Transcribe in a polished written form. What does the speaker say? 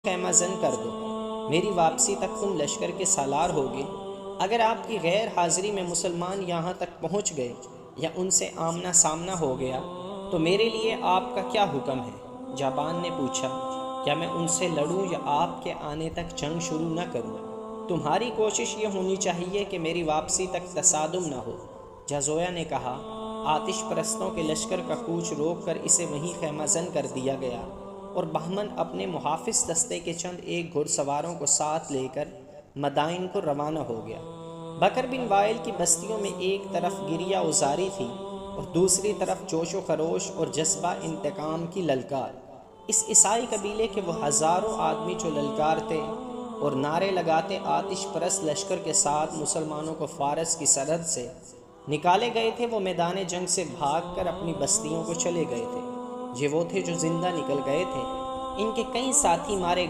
خیمہ زن کر دو، میری واپسی تک تم لشکر کے سالار ہوگے۔ اگر آپ کی غیر حاضری میں مسلمان یہاں تک پہنچ گئے یا ان سے آمنا سامنا ہو گیا تو میرے لیے آپ کا کیا حکم ہے؟ جابان نے پوچھا، کیا میں ان سے لڑوں یا آپ کے آنے تک جنگ شروع نہ کروں؟ تمہاری کوشش یہ ہونی چاہیے کہ میری واپسی تک تصادم نہ ہو۔ جازویا نے کہا، آتش پرستوں کے لشکر کا کوچ روک کر اسے وہیں خیمہ زن کر دیا گیا اور بہمن اپنے محافظ دستے کے چند ایک گھڑ سواروں کو ساتھ لے کر مدائن کو روانہ ہو گیا۔ بکر بن وائل کی بستیوں میں ایک طرف گریہ ازاری تھی اور دوسری طرف جوش و خروش اور جذبہ انتقام کی للکار۔ اس عیسائی قبیلے کے وہ ہزاروں آدمی جو للکارتے اور نعرے لگاتے آتش پرست لشکر کے ساتھ مسلمانوں کو فارس کی سرحد سے نکالے گئے تھے، وہ میدان جنگ سے بھاگ کر اپنی بستیوں کو چلے گئے تھے۔ یہ وہ تھے جو زندہ نکل گئے تھے، ان کے کئی ساتھی مارے گئے